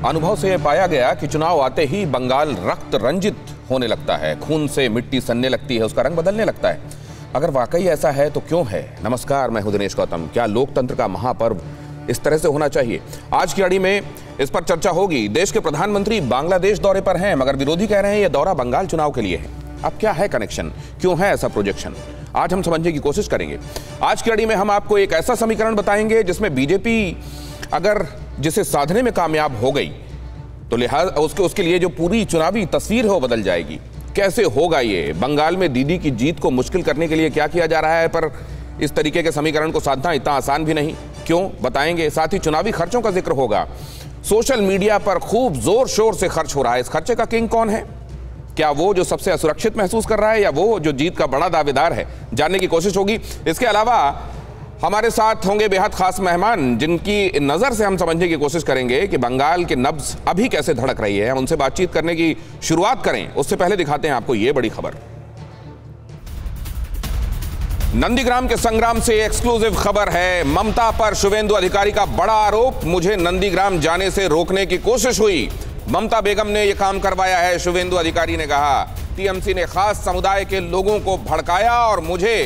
अनुभव से पाया गया कि चुनाव आते ही बंगाल रक्त रंजित होने लगता है, खून से मिट्टी सनने लगती है, उसका रंग बदलने लगता है। अगर वाकई ऐसा है तो क्यों है? नमस्कार, मैं हूं दिनेश गौतम। क्या लोकतंत्र का महापर्व इस तरह से होना चाहिए? आज की अड़ी में इस पर चर्चा होगी। देश के प्रधानमंत्री बांग्लादेश दौरे पर हैं, मगर विरोधी कह रहे हैं यह दौरा बंगाल चुनाव के लिए है। अब क्या है कनेक्शन? क्यों है ऐसा प्रोजेक्शन? आज हम समझने की कोशिश करेंगे। आज की अड़ी में हम आपको एक ऐसा समीकरण बताएंगे जिसमें बीजेपी अगर जिसे साधने में कामयाब हो गई तो लिहाजा उसके लिए जो पूरी चुनावी तस्वीर है वो बदल जाएगी। कैसे होगा ये? बंगाल में दीदी की जीत को मुश्किल करने के लिए क्या किया जा रहा है, पर इस तरीके के समीकरण को साधना इतना आसान भी नहीं। क्यों, बताएंगे। साथ ही चुनावी खर्चों का जिक्र होगा। सोशल मीडिया पर खूब जोर शोर से खर्च हो रहा है। इस खर्चे का किंग कौन है? क्या वो जो सबसे असुरक्षित महसूस कर रहा है या वो जो जीत का बड़ा दावेदार है? जानने की कोशिश होगी। इसके अलावा हमारे साथ होंगे बेहद खास मेहमान जिनकी नजर से हम समझने की कोशिश करेंगे कि बंगाल के नब्ज अभी कैसे धड़क रही है। हम उनसे बातचीत करने की शुरुआत करें उससे पहले दिखाते हैं आपको ये बड़ी खबर। नंदीग्राम के संग्राम से एक्सक्लूसिव खबर है। ममता पर शुवेंदु अधिकारी का बड़ा आरोप, मुझे नंदीग्राम जाने से रोकने की कोशिश हुई। ममता बेगम ने यह काम करवाया है, शुवेंदु अधिकारी ने कहा। टीएमसी ने खास समुदाय के लोगों को भड़काया और मुझे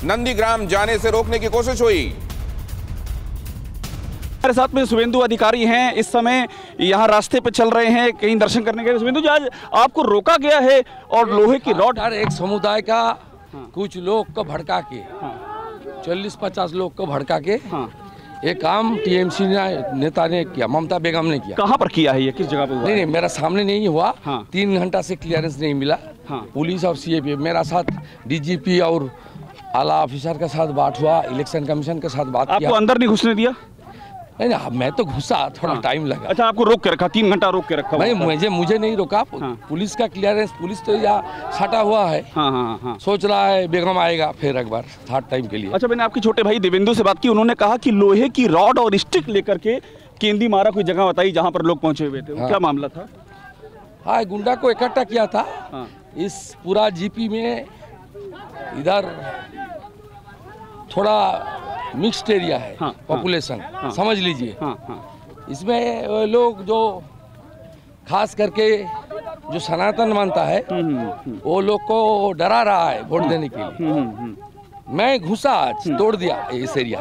नंदीग्राम जाने से रोकने की कोशिश हुई। हमारे साथ में शुवेंदु अधिकारी हैं, इस समय यहाँ रास्ते पे चल रहे हैं कहीं दर्शन करने के लिए। शुवेंदु जी, आज आपको रोका गया है और लोहे की रॉड एक समुदाय का कुछ लोग को भड़का के 40-50 लोग को भड़का के ये काम टीएमसी नेता ने किया, ममता बेगम ने किया। कहाँ पर किया है ये, किस जगह पर हुआ? नहीं, मेरा सामने नहीं हुआ। 3 घंटा से क्लियरेंस नहीं मिला। पुलिस और सीएपी मेरा साथ, डीजीपी और आला ऑफिसर के साथ बात हुआ, इलेक्शन कमीशन के साथ बात किया। आपको अंदर नहीं घुसने दिया? नहीं, मैं तो घुसा, थोड़ा टाइम लगा। अच्छा, आपको रोक के रखा, 3 घंटा रोक के रखा? नहीं, मुझे नहीं रोका। पुलिस का क्लियरेंस, पुलिस तो यहाँ सटा हुआ है। सोच रहा है बेगम आएगा फिर एक बार थर्ड टाइम के लिए। अच्छा, मैंने आपके छोटे भाई देवेंदु से बात की, उन्होंने कहा कि लोहे की रॉड और स्टिक लेकर के केंदी मारा कोई जगह बताई जहाँ पर लोग पहुंचे हुए थे। क्या मामला था? हाँ, गुंडा को इकट्ठा किया था। इस पूरा जीपी में इधर थोड़ा मिक्स्ड एरिया है, पॉपुलेशन समझ लीजिए। इसमें लोग जो खास करके जो सनातन मानता है वो लोग को डरा रहा है वोट देने के लिए। मैं घुसा, तोड़ दिया इस एरिया।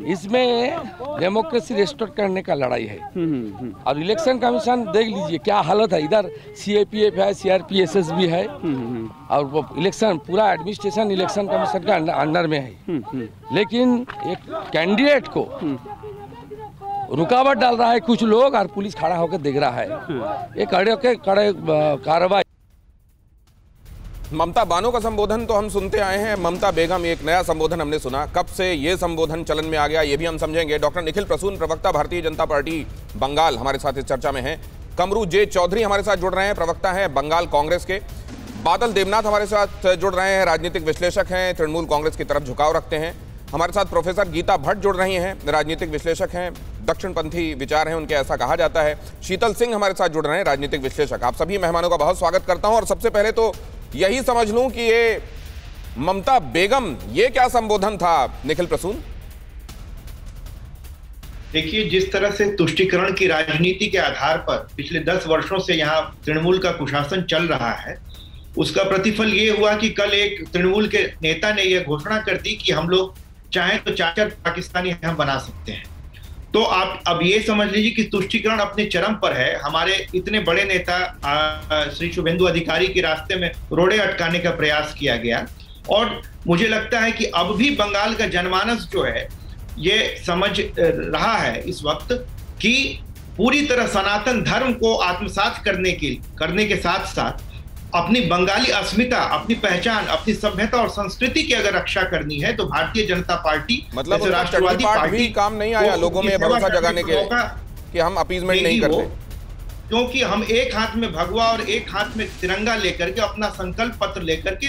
इसमें डेमोक्रेसी रेस्टोर करने का लड़ाई है। और इलेक्शन कमीशन देख लीजिए क्या हालत है। इधर सीएपीएफ है, सीआरपीएसएस भी है और वो इलेक्शन पूरा एडमिनिस्ट्रेशन इलेक्शन कमीशन का अंडर में है। लेकिन एक कैंडिडेट को रुकावट डाल रहा है कुछ लोग और पुलिस खड़ा होकर देख रहा है। ये कड़े कार्रवाई। ममता बानो का संबोधन तो हम सुनते आए हैं, ममता बेगम एक नया संबोधन हमने सुना। कब से ये संबोधन चलन में आ गया ये भी हम समझेंगे। डॉक्टर निखिल प्रसून, प्रवक्ता भारतीय जनता पार्टी बंगाल, हमारे साथ इस चर्चा में हैं। कमरू जे चौधरी हमारे साथ जुड़ रहे हैं, प्रवक्ता हैं बंगाल कांग्रेस के। बादल देवनाथ हमारे साथ जुड़ रहे हैं, राजनीतिक विश्लेषक हैं, तृणमूल कांग्रेस की तरफ झुकाव रखते हैं। हमारे साथ प्रोफेसर गीता भट्ट जुड़ रही हैं, राजनीतिक विश्लेषक हैं, दक्षिणपंथी विचार हैं उनके, ऐसा कहा जाता है। शीतल सिंह हमारे साथ जुड़ रहे हैं, राजनीतिक विश्लेषक। आप सभी मेहमानों का बहुत स्वागत करता हूं और सबसे पहले तो यही समझ लूं कि ये ममता बेगम, ये क्या संबोधन था निखिल प्रसून? देखिए, जिस तरह से तुष्टीकरण की राजनीति के आधार पर पिछले 10 वर्षों से यहाँ तृणमूल का कुशासन चल रहा है, उसका प्रतिफल ये हुआ कि कल एक तृणमूल के नेता ने यह घोषणा कर दी कि हम लोग चाहें तो 4 पाकिस्तानी हम बना सकते हैं। तो आप अब ये समझ लीजिए कि तुष्टीकरण अपने चरम पर है। हमारे इतने बड़े नेता श्री शुवेंदु अधिकारी के रास्ते में रोड़े अटकाने का प्रयास किया गया। और मुझे लगता है कि अब भी बंगाल का जनमानस जो है ये समझ रहा है इस वक्त कि पूरी तरह सनातन धर्म को आत्मसात करने के साथ साथ अपनी बंगाली अस्मिता, अपनी पहचान, अपनी सभ्यता और संस्कृति की अगर रक्षा करनी है तो भारतीय जनता पार्टी, मतलब राष्ट्रवादी पार्टी काम नहीं आया लोगों में भरोसा जगाने के कि हम अपीजमेंट नहीं करते, क्योंकि हम एक हाथ में भगवा और एक हाथ में तिरंगा लेकर के अपना संकल्प पत्र लेकर के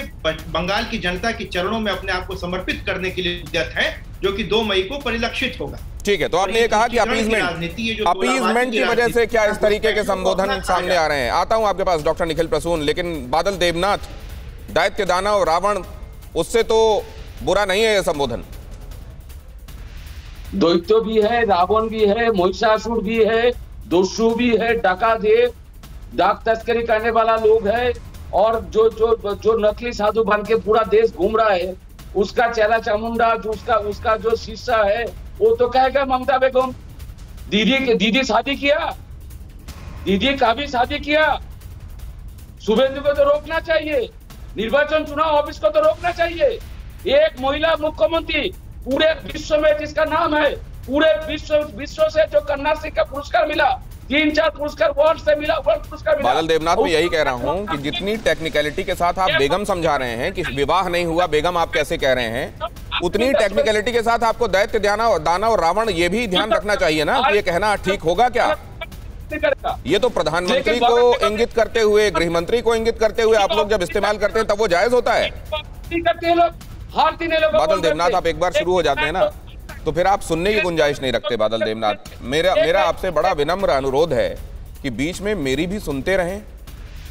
बंगाल की जनता के चरणों में अपने आप को समर्पित करने के लिए उद्यत है, जो कि 2 मई को परिलक्षित होगा। ठीक है, तो आपने ये कहा कि अपीजमेंट की वजह से क्या इस तरीके के संबोधन सामने आ रहे हैं। आता हूं आपके पास डॉक्टर निखिल प्रसून, लेकिन बादल देवनाथ, दैत्य दानव रावण, उससे तो बुरा नहीं है यह संबोधन? दैत्य भी है, रावण भी है, महिषासुर भी है, दोषी भी है, डकैत है, डाक तस्करी करने वाला लोग है, और जो नकली साधु बन के पूरा देश घूम रहा है, उसका चेला चामुंडा जो उसका जो शिष्य है, वो तो कहेगा ममता बेगम दीदी शादी किया, दीदी का भी शादी किया। शुभेंदु को तो रोकना चाहिए, निर्वाचन चुनाव ऑफिस को तो रोकना चाहिए। एक महिला मुख्यमंत्री पूरे विश्व में जिसका नाम है, पूरे विश्व से जो कन्या सिंह का पुरस्कार मिला, 3-4 पुरस्कार वर्ल्ड से मिला, वर्ल्ड पुरस्कार मिला। बादल देवनाथ, मैं यही कह रहा हूं कि जितनी टेक्निकलिटी के साथ आप बेगम समझा रहे हैं कि विवाह नहीं हुआ, बेगम आप कैसे कह रहे हैं, उतनी टेक्निकलिटी के साथ आपको दैत्य दानव और रावण ये भी ध्यान रखना चाहिए ना। ये कहना ठीक होगा क्या? ये तो प्रधानमंत्री को इंगित करते हुए, गृह मंत्री को इंगित करते हुए आप लोग जब इस्तेमाल करते हैं तब वो जायज होता है। बादल देवनाथ, आप एक बार शुरू हो जाते हैं ना तो फिर आप सुनने की गुंजाइश नहीं रखते। बादल देवनाथ, मेरा आपसे बड़ा विनम्र अनुरोध है कि बीच में मेरी भी सुनते रहें।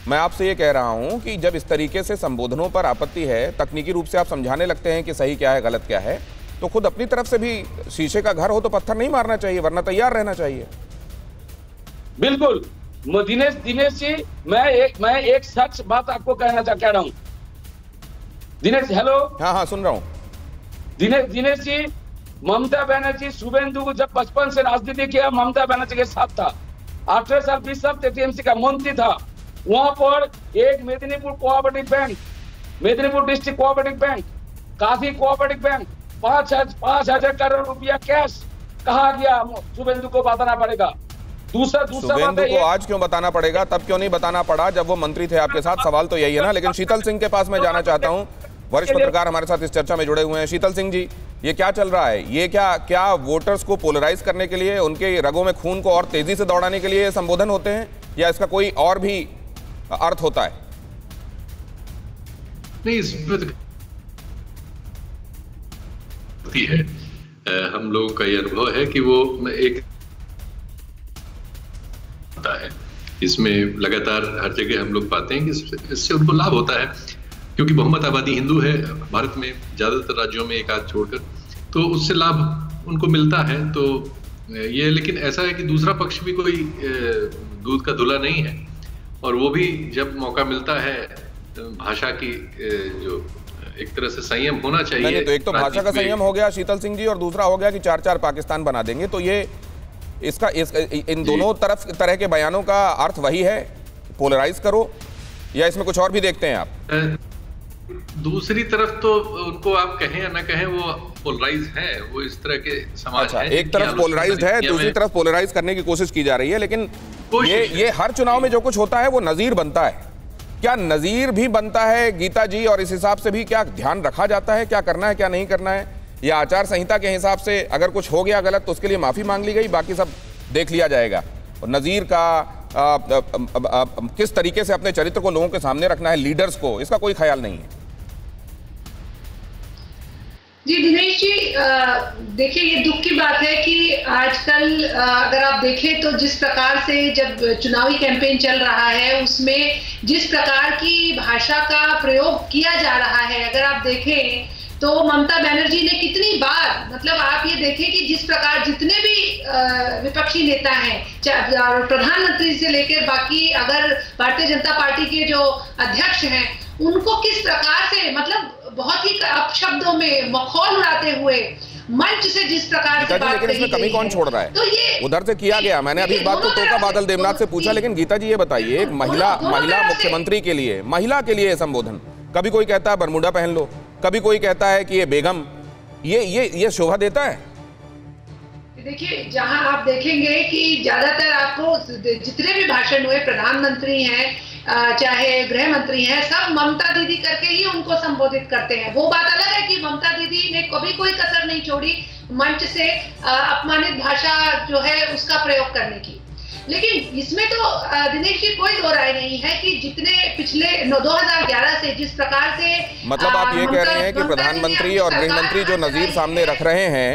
मैं आपसे ये कह रहा हूं कि जब इस तरीके से संबोधनों पर आपत्ति है, तकनीकी रूप से आप समझाने लगते हैं कि सही क्या है गलत क्या है, तो खुद अपनी तरफ से भी शीशे का घर हो तो पत्थर नहीं मारना चाहिए, वरना तैयार रहना चाहिए। बिल्कुल दिनेश जी, मैं एक सच बात आपको कहना कह रहा हूँ। दिनेश, हेलो। हाँ सुन रहा हूँ। दिनेश जी, ममता बनर्जी शुभेंदु को जब बचपन से राजनीति किया, ममता बनर्जी के साथ था, 18 साल 20 साल टीएमसी का मंत्री था। वहां पर एक Medinipur cooperative bank, Medinipur district cooperative bank, Kashi cooperative bank, 5,000 crore रुपया कैश कहा गया, शुभेंदु को बताना पड़ेगा। दूसरा शुभेंदु को आज क्यों बताना पड़ेगा? तब क्यों नहीं बताना पड़ा जब वो मंत्री थे आपके साथ? सवाल तो यही है ना। लेकिन शीतल सिंह के पास मैं जाना चाहता हूं, वरिष्ठ पत्रकार हमारे साथ इस चर्चा में जुड़े हुए हैं। शीतल सिंह जी, ये क्या चल रहा है? ये क्या वोटर्स को पोलराइज करने के लिए, उनके रगों में खून को और तेजी से दौड़ाने के लिए संबोधन होते हैं, या इसका कोई और भी अर्थ होता है? नहीं, है हम लोगों का यह अनुभव है कि वो एक है, इसमें लगातार हर जगह हम लोग पाते हैं कि इससे उनको लाभ होता है, क्योंकि बहुमत आबादी हिंदू है भारत में, ज्यादातर राज्यों में एक आध छोड़कर, तो उससे लाभ उनको मिलता है। तो ये, लेकिन ऐसा है कि दूसरा पक्ष भी कोई दूध का धुला नहीं है, और वो भी जब मौका मिलता है भाषा की जो एक तरह से संयम होना चाहिए। नहीं, तो एक तो भाषा का संयम हो गया शीतल सिंह जी, और दूसरा हो गया कि 4-4 पाकिस्तान बना देंगे। तो ये इन दोनों तरह के बयानों का अर्थ वही है, पोलराइज करो, या इसमें कुछ और भी देखते हैं आप? दूसरी तरफ तो उनको आप कहें या ना कहें, वो पोलराइज है, वो इस तरह के समाज है। एक तरफ पोलराइज है, दूसरी तरफ पोलराइज करने की कोशिश की जा रही है। लेकिन ये हर चुनाव में जो कुछ होता है वो नजीर बनता है। क्या नजीर भी बनता है गीता जी? और इस हिसाब से भी क्या ध्यान रखा जाता है क्या करना है क्या नहीं करना है? या आचार संहिता के हिसाब से अगर कुछ हो गया गलत तो उसके लिए माफी मांग ली गई, बाकी सब देख लिया जाएगा? और नजीर का किस तरीके से अपने चरित्र को लोगों के सामने रखना है, लीडर्स को, इसका कोई ख्याल नहीं है। जी दिनेश जी, देखिए ये दुख की बात है कि आजकल अगर आप देखें तो जिस प्रकार से जब चुनावी कैंपेन चल रहा है उसमें जिस प्रकार की भाषा का प्रयोग किया जा रहा है, अगर आप देखें तो ममता बनर्जी ने कितनी बार, मतलब आप ये देखें कि जिस प्रकार जितने भी विपक्षी नेता हैं, प्रधानमंत्री से लेकर बाकी अगर भारतीय जनता पार्टी के जो अध्यक्ष हैं, उनको किस प्रकार से, मतलब बहुत ही अपशब्दों में मखौल उड़ाते हुए मंच से जिस प्रकार से बात लेकिन इसमें कमी कौन छोड़ रहा है? तो ये उधर से किया गया। मैंने अभी इस बात को टोका बादल देवनाथ से पूछा, लेकिन गीता जी ये बताइए, एक महिला मुख्यमंत्री के लिए, महिला के लिए संबोधन, कभी कोई कहता है बरमूडा पहन लो, कभी कोई कहता है कि ये बेगम, ये शोभा देता है? देखिए, जहां आप देखेंगे कि ज्यादातर आपको जितने भी भाषण हुए, प्रधानमंत्री हैं चाहे गृह मंत्री हैं, सब ममता दीदी करके ही उनको संबोधित करते हैं। वो बात अलग है कि ममता दीदी ने कभी कोई कसर नहीं छोड़ी मंच से अपमानित भाषा जो है उसका प्रयोग करने की। लेकिन इसमें तो दिनेश जी कोई दो राय नहीं है कि जितने पिछले 2011 से जिस प्रकार से, मतलब आप ये कह रहे हैं कि प्रधानमंत्री और गृह मंत्री जो नजीर सामने रख रहे हैं,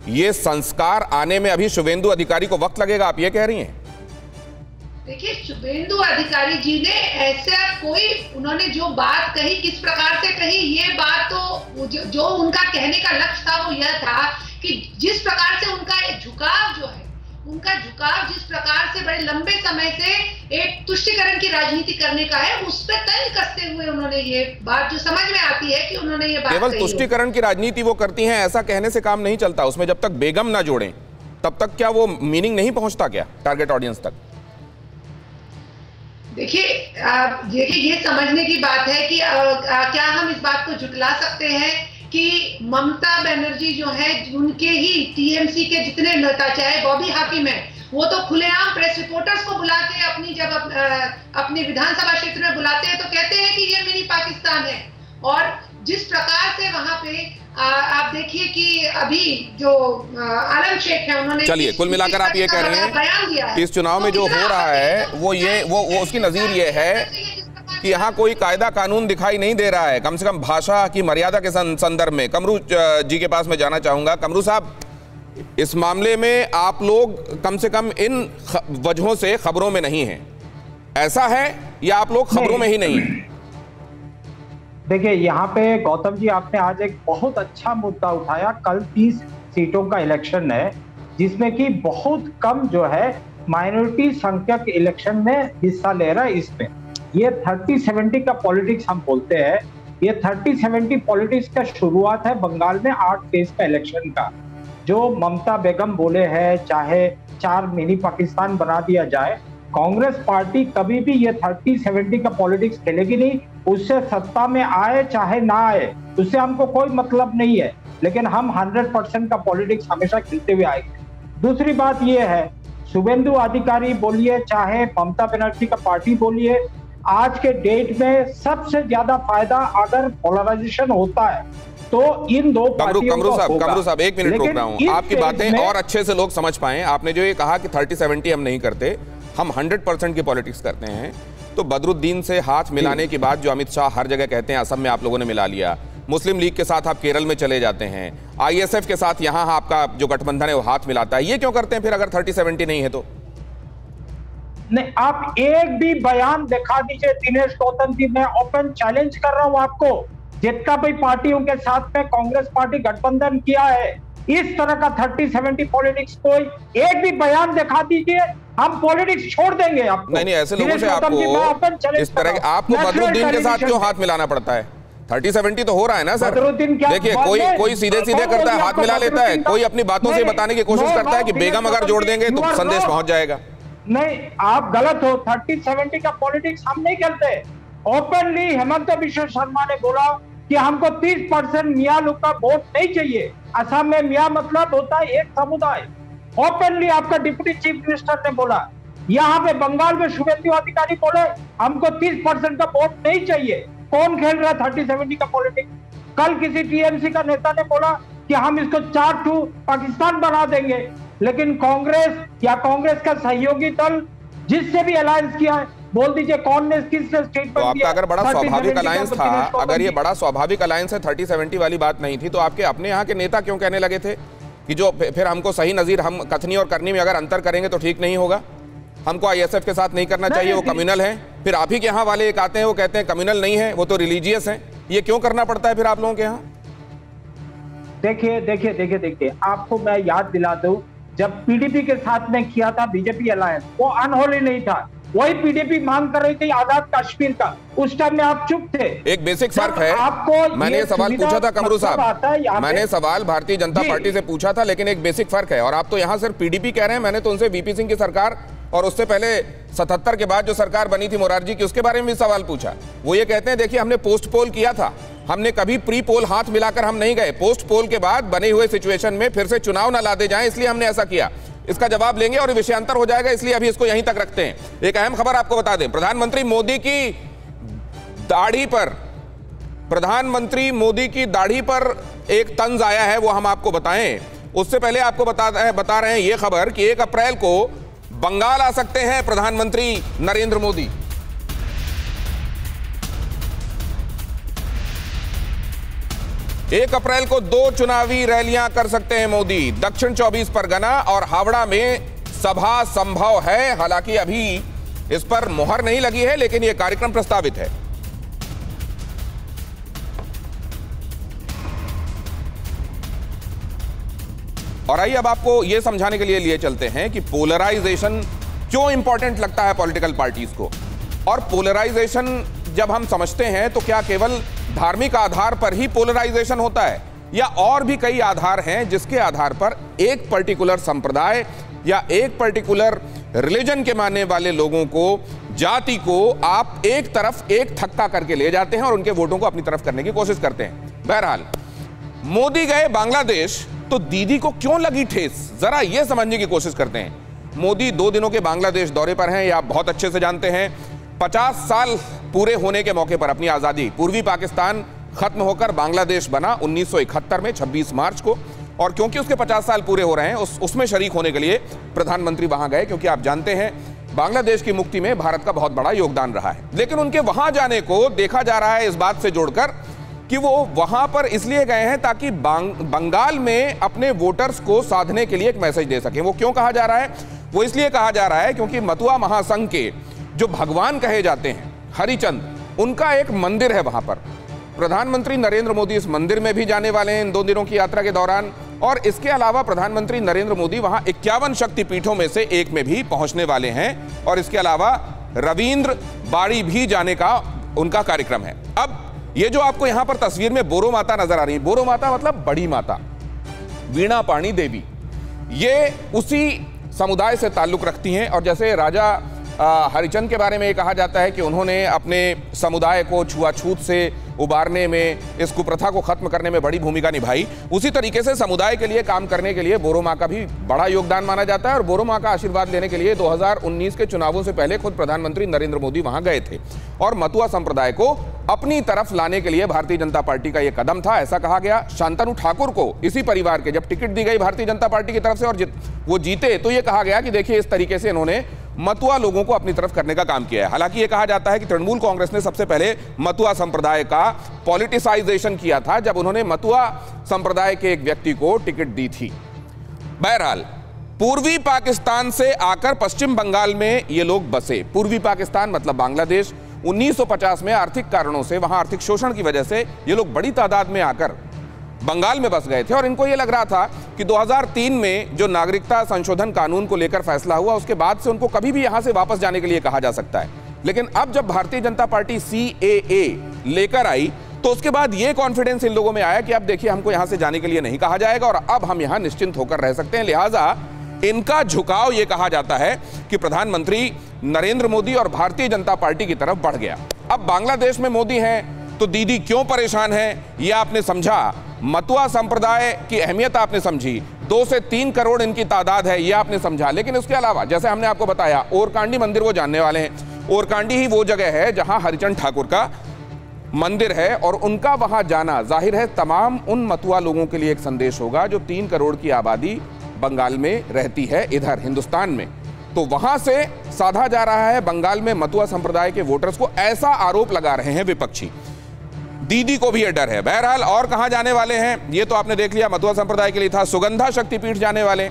ये संस्कार आने में अभी शुभेंदु अधिकारी को वक्त लगेगा, आप ये कह रही हैं? देखिए, शुभेंदु अधिकारी जी ने ऐसा कोई, उन्होंने जो बात कही किस प्रकार से कही, ये बात तो जो उनका कहने का लक्ष्य था वो यह था कि जिस प्रकार से उनका झुकाव जो है, उनका उनका झुकाव जिस प्रकार से बड़े लंबे समय से एक तुष्टिकरण की राजनीति करने का है, उस पर तंज कसते हुए उन्होंने ये बात, जो समझ में आती है कि उन्होंने ये बात केवल तुष्टिकरण की राजनीति वो करती हैं, ऐसा कहने से काम नहीं चलता। उसमें जब तक बेगम ना जोड़ें तब तक क्या वो मीनिंग नहीं पहुंचता क्या टारगेट ऑडियंस तक? देखिए ये समझने की बात है कि क्या हम इस बात को झुटला सकते हैं कि ममता बनर्जी जो है, उनके ही टीएमसी के जितने नेता, चाहे बॉबी हाकिम है, वो तो खुलेआम प्रेस रिपोर्टर्स को बुला के जब अपनी विधानसभा क्षेत्र में बुलाते हैं तो कहते हैं कि ये मिनी पाकिस्तान है। और जिस प्रकार से वहां पे आप देखिए कि अभी जो आलम शेख है, उन्होंने, चलिए कुल मिलाकर आप ये कह रहे हैं कि इस चुनाव में जो हो रहा है वो उसकी नजीर ये है कि यहाँ कोई कायदा कानून दिखाई नहीं दे रहा है, कम से कम भाषा की मर्यादा के संदर्भ में। कमरू जी के पास मैं जाना चाहूंगा। कमरू साहब, इस मामले में आप लोग कम से कम इन वजहों से खबरों में नहीं हैं, ऐसा है या आप लोग खबरों में ही नहीं हैं? देखिए यहाँ पे गौतम जी, आपने आज एक बहुत अच्छा मुद्दा उठाया। कल 30 सीटों का इलेक्शन है, जिसमें कि बहुत कम जो है माइनॉरिटी संख्यक इलेक्शन में हिस्सा ले रहा है। इसमें ये 30-70 का पॉलिटिक्स हम बोलते हैं, ये 30-70 पॉलिटिक्स का शुरुआत है बंगाल में 8 फेज का इलेक्शन का। जो ममता बेगम बोले हैं, चाहे 4 मिनी पाकिस्तान बना दिया जाए, कांग्रेस पार्टी कभी भी ये 30-70 का पॉलिटिक्स खेलेगी नहीं। उससे सत्ता में आए चाहे ना आए, उससे हमको कोई मतलब नहीं है, लेकिन हम 100% का पॉलिटिक्स हमेशा खेलते हुए आएंगे। दूसरी बात ये है, शुभेंदु अधिकारी बोलिए चाहे ममता बनर्जी का पार्टी बोलिए, आज के डेट में सबसे ज्यादा फायदा अगर पोलराइजेशन होता है तो इन दो पार्टियों को होगा। कमरू साहब, एक मिनट रोक रहा हूं, आपकी बातें और अच्छे से लोग समझ पाएं। आपने जो ये कहा कि 30-70 हम नहीं करते, हम 100% की पॉलिटिक्स करते हैं, तो बदरुद्दीन से हाथ मिलाने के बाद जो अमित शाह हर जगह कहते हैं, असम में आप लोगों ने मिला लिया, मुस्लिम लीग के साथ आप केरल में चले जाते हैं, आईएसएफ के साथ यहां आपका जो गठबंधन है वो हाथ मिलाता है, ये क्यों करते हैं फिर अगर 30-70 नहीं है तो? नहीं, आप एक भी बयान दिखा दीजिए दिनेश गौतम जी, मैं ओपन चैलेंज कर रहा हूं आपको, जितना भी पार्टियों के साथ में कांग्रेस पार्टी गठबंधन किया है, इस तरह का 30-70 पॉलिटिक्स कोई एक भी बयान दिखा दीजिए, हम पॉलिटिक्स छोड़ देंगे आपको। नहीं, ऐसे लोगों से आपको इस तरह आपको बदरुद्दीन के साथ क्यों हाथ मिलाना पड़ता है? 30-70 तो हो रहा है ना सर। देखिए कोई सीधे करता है, हाथ मिला लेता है, कोई अपनी बातों से बताने की कोशिश करता है कि बेगम अगर जोड़ देंगे तो संदेश पहुंच जाएगा। नहीं, आप गलत हो। 30-70 का पॉलिटिक्स हम नहीं खेलते। ओपनली हेमंत बिश्व शर्मा ने बोला कि हमको 30% मियां लोग का वोट नहीं चाहिए। असम में मियां मतलब होता है एक समुदाय। ओपनली आपका डिप्टी चीफ मिनिस्टर ने बोला। यहाँ पे बंगाल में शुभेंदु अधिकारी बोले हमको 30% का वोट नहीं चाहिए। कौन खेल रहा है 30-70 का पॉलिटिक्स? कल किसी टीएमसी का नेता ने बोला कि हम इसको 4-2 पाकिस्तान बना देंगे, लेकिन कांग्रेस या कांग्रेस का सहयोगी दल जिससे भी अलायंस किया है, बोल दीजिए कौन ने किससे स्टेटमेंट दिया? तो आपका अगर बड़ा स्वाभाविक अलायंस था, अगर ये बड़ा स्वाभाविक अलायंस है, 30-70 वाली बात नहीं थी, तो आपके अपने यहाँ के नेता क्यों कहने लगे थे कि जो फिर हमको सही नजीर, हम कथनी और करनी में अगर अंतर करेंगे तो ठीक नहीं होगा, हमको आईएसएफ के साथ नहीं करना चाहिए, वो कम्युनल है। फिर आप ही के यहाँ वाले एक आते हैं, वो कहते हैं कम्युनल नहीं है, वो तो रिलीजियस है। ये क्यों करना पड़ता है फिर आप लोगों के यहाँ? देखिए, आपको मैं याद दिला दूं, जब पीडीपी के साथ में किया था बीजेपी अलायंस, वो अनहोली नहीं था। वही पीडीपी मांग कर रही थी आजाद कश्मीर का, उस टाइम में आप चुप थे। एक बेसिक फर्क है, आपको मैंने ये सवाल पूछा था कमरू साहब, मैंने सवाल भारतीय जनता पार्टी से पूछा था, लेकिन एक बेसिक फर्क है, और आप तो यहाँ सिर्फ पीडीपी कह रहे हैं। मैंने तो उनसे वीपी सिंह की सरकार और उससे पहले 77 के बाद जो सरकार बनी थी मोरारजी की, उसके बारे में भी सवाल पूछा। वो ये कहते हैं देखिए हमने पोस्ट पोल किया था, हमने कभी प्री पोल हाथ मिलाकर हम नहीं गए, पोस्ट पोल के बाद बने हुए सिचुएशन में फिर से चुनाव ना लादे जाएं, इसलिए हमने ऐसा किया। इसका जवाब लेंगे और विषयांतर हो जाएगा, इसलिए अभी इसको यहीं तक रखते हैं। एक अहम खबर आपको बता दें, प्रधानमंत्री मोदी की दाढ़ी पर एक तंज आया है, वो हम आपको बताएं। उससे पहले आपको बता रहे हैं ये खबर कि 1 अप्रैल को बंगाल आ सकते हैं प्रधानमंत्री नरेंद्र मोदी। एक अप्रैल को 2 चुनावी रैलियां कर सकते हैं मोदी। दक्षिण 24 परगना और हावड़ा में सभा संभव है, हालांकि अभी इस पर मुहर नहीं लगी है, लेकिन यह कार्यक्रम प्रस्तावित है। और आइए अब आपको यह समझाने के लिए चलते हैं कि पोलराइजेशन क्यों इंपॉर्टेंट लगता है पॉलिटिकल पार्टीज को। और पोलराइजेशन जब हम समझते हैं तो क्या केवल धार्मिक आधार पर ही पोलराइजेशन होता है, या और भी कई आधार हैं जिसके आधार पर एक पर्टिकुलर संप्रदाय या एक पर्टिकुलर रिलीजन के मानने वाले लोगों को, जाति को आप एक तरफ एक थक्का करके ले जाते हैं और उनके वोटों को अपनी तरफ करने की कोशिश करते हैं। बहरहाल मोदी गए बांग्लादेश तो दीदी को क्यों लगी ठेस, जरा यह समझने की कोशिश करते हैं। मोदी 2 दिनों के बांग्लादेश दौरे पर हैं, ये आप बहुत अच्छे से जानते हैं। 50 साल पूरे होने के मौके पर अपनी आजादी, पूर्वी पाकिस्तान खत्म होकर बांग्लादेश बना 1971 में 26 मार्च को, और क्योंकि उसके 50 साल पूरे हो रहे हैं उसमें शरीक होने के लिए प्रधानमंत्री वहां गए, क्योंकि आप जानते हैं बांग्लादेश की मुक्ति में भारत का बहुत बड़ा योगदान रहा है। लेकिन उनके वहां जाने को देखा जा रहा है इस बात से जोड़कर कि वो वहां पर इसलिए गए हैं ताकि बंगाल में अपने वोटर्स को साधने के लिए एक मैसेज दे सकें। वो क्यों कहा जा रहा है? वो इसलिए कहा जा रहा है क्योंकि मतुआ महासंघ के जो भगवान कहे जाते हैं हरिचंद, उनका एक मंदिर है वहां पर। प्रधानमंत्री नरेंद्र मोदी इस मंदिर में भी जाने वाले हैं इन 2 दिनों की यात्रा के दौरान, और इसके अलावा प्रधानमंत्री नरेंद्र मोदी वहां 51 शक्तिपीठों में से एक में भी पहुंचने वाले हैं, और इसके अलावा रविंद्र बाड़ी भी जाने का उनका कार्यक्रम है। अब ये जो आपको यहां पर तस्वीर में बोरो माता नजर आ रही है, बोरो माता मतलब बड़ी माता वीणा पाणी देवी, ये उसी समुदाय से ताल्लुक रखती हैं। और जैसे राजा हरिचंद के बारे में ये कहा जाता है कि उन्होंने अपने समुदाय को छुआछूत से उबारने में, इस कुप्रथा को खत्म करने में बड़ी भूमिका निभाई, उसी तरीके से समुदाय के लिए काम करने के लिए बोरो माँ का भी बड़ा योगदान माना जाता है। और बोरो माँ का आशीर्वाद लेने के लिए 2019 के चुनावों से पहले खुद प्रधानमंत्री नरेंद्र मोदी वहां गए थे, और मतुआ संप्रदाय को अपनी तरफ लाने के लिए भारतीय जनता पार्टी का यह कदम था, ऐसा कहा गया। शांतनु ठाकुर को इसी परिवार के जब टिकट दी गई भारतीय जनता पार्टी की तरफ से और वो जीते, तो यह कहा गया कि देखिए इस तरीके से इन्होंने मतुआ लोगों को अपनी तरफ करने का काम किया है। हालांकि यह कहा जाता है कि तृणमूल कांग्रेस ने सबसे पहले मतुआ संप्रदाय का पॉलिटिसाइजेशन किया था जब उन्होंने मतुआ संप्रदाय के एक व्यक्ति को टिकट दी थी। बहरहाल पूर्वी पाकिस्तान से आकर पश्चिम बंगाल में ये लोग बसे। पूर्वी पाकिस्तान मतलब बांग्लादेश। 1950 में आर्थिक कारणों से, वहां आर्थिक शोषण की वजह से ये लोग बड़ी तादाद में आकर बंगाल में बस गए थे, और इनको यह लग रहा था कि 2003 में जो नागरिकता संशोधन कानून को लेकर फैसला हुआ उसके बाद से उनको कभी भी यहां से वापस जाने के लिए कहा जा सकता है। लेकिन अब जब भारतीय जनता पार्टी CAA लेकर आई तो उसके बाद यह कॉन्फिडेंस इन लोगों में आया कि अब देखिए हमको यहां से जाने के लिए नहीं कहा जाएगा और अब हम यहां निश्चिंत होकर रह सकते हैं। लिहाजा इनका झुकाव यह कहा जाता है कि प्रधानमंत्री नरेंद्र मोदी और भारतीय जनता पार्टी की तरफ बढ़ गया। अब बांग्लादेश में मोदी हैं तो दीदी क्यों परेशान है, यह आपने समझा। मतुआ संप्रदाय की अहमियत आपने समझी, 2 से 3 करोड़ इनकी तादाद है, यह आपने समझा। लेकिन उसके अलावा जैसे हमने आपको बताया, ओरकांडी मंदिर वो जानने वाले हैं। ओरकांडी ही वो जगह है जहां हरिचंद ठाकुर का मंदिर है, और उनका वहां जाना जाहिर है तमाम उन मतुआ लोगों के लिए एक संदेश होगा जो 3 करोड़ की आबादी बंगाल में रहती है इधर हिंदुस्तान में। तो वहां से साधा जा रहा है बंगाल में मतुआ संप्रदाय के वोटर्स को, ऐसा आरोप लगा रहे हैं विपक्षी। दीदी को भी यह डर है। बहरहाल और कहां जाने वाले हैं ये तो आपने देख लिया, मतुआ संप्रदाय के लिए था। सुगंधा शक्तिपीठ जाने वाले,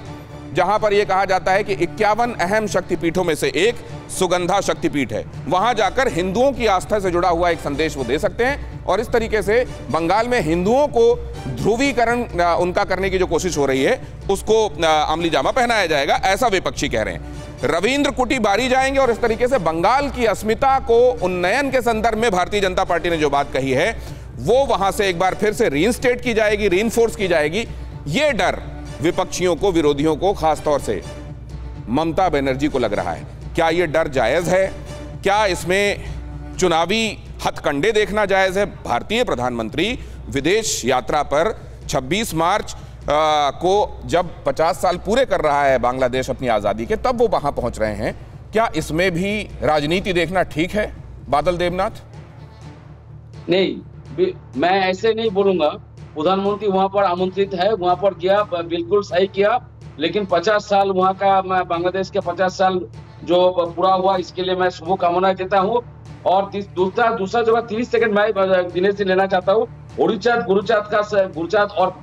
जहां पर यह कहा जाता है कि 51 अहम शक्तिपीठों में से एक सुगंधा शक्तिपीठ है। वहां जाकर हिंदुओं की आस्था से जुड़ा हुआ एक संदेश वो दे सकते हैं, और इस तरीके से बंगाल में हिंदुओं को ध्रुवीकरण उनका करने की जो कोशिश हो रही है उसको अमली जामा पहनाया जाएगा, ऐसा विपक्षी कह रहे हैं। रविंद्र कुटी बारी जाएंगे, और इस तरीके से बंगाल की अस्मिता को उन्नयन के संदर्भ में भारतीय जनता पार्टी ने जो बात कही है वो वहां से एक बार फिर से रीइंस्टेट की जाएगी, रीइंफोर्स की जाएगी। ये डर विपक्षियों को, विरोधियों को, खासतौर से ममता बनर्जी को लग रहा है। क्या यह डर जायज है? क्या इसमें चुनावी हथकंडे देखना जायज है? भारतीय प्रधानमंत्री विदेश यात्रा पर 26 मार्च को जब 50 साल पूरे कर रहा है बांग्लादेश अपनी आज़ादी के, तब वो वहां पहुंच रहे हैं। क्या इसमें भी राजनीति देखना ठीक है बादल देवनाथ? नहीं, मैं ऐसे नहीं बोलूंगा। प्रधानमंत्री वहां पर आमंत्रित है, वहां पर गया, बिल्कुल सही किया। लेकिन 50 साल वहां का, मैं बांग्लादेश के 50 साल जो पूरा हुआ, इसके लिए मैं शुभकामना देता हूँ। और दूसरा जगह 30 सेकंड मैं दिनेश से लेना चाहता हूँ। गुरुचाँद और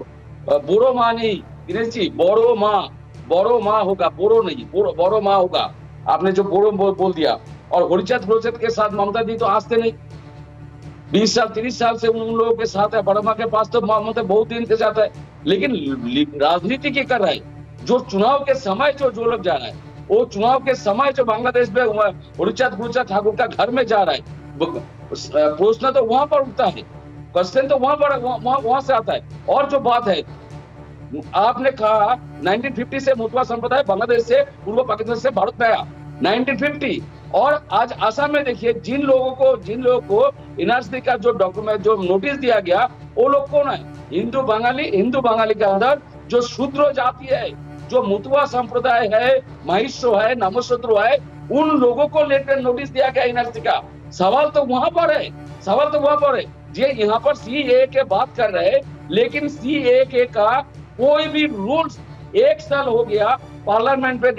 बोरो माँ नहीं दिनेश जी, बोरो माँ होगा, बोरो नहीं, बोरो माँ होगा। आपने जो बोरो बोल दिया। और गुरुचाँद के साथ ममता दी तो आस्ते नहीं। 20 साल 30 साल से उन लोगों के साथ है। बड़मा के पास तो मतलब बहुत दिन के साथ है, लेकिन राजनीति क्या कर रहा है? जो चुनाव के समय जो लोग जा रहा है, वो चुनाव के समय जो बांग्लादेश में ऋचा ठाकुर का घर में जा रहा है, प्रश्न तो वहां पर उठता है, क्वेश्चन तो वहां से आता है। और जो बात है, आपने कहा 1950 से मुतवा संप्रदाय बांग्लादेश से पूर्व पाकिस्तान से भारत में आया 1950, और आज आसाम में देखिए जिन लोगों को एनआरसी का जो डॉक्यूमेंट जो नोटिस दिया गया, वो लोग कौन है? हिंदू बंगाली के अंदर जो शूद्र जाति है, जो मुतवा संप्रदाय है, महिष्य है, नमशूद्र है, उन लोगों को लेकर नोटिस दिया गया एनआरसी का। सवाल तो वहां पर है। ये यहाँ पर सीएए के बात कर रहे हैं, लेकिन सीएए का कोई भी रूल्स 1 साल हो गया, पार्लियामेंट में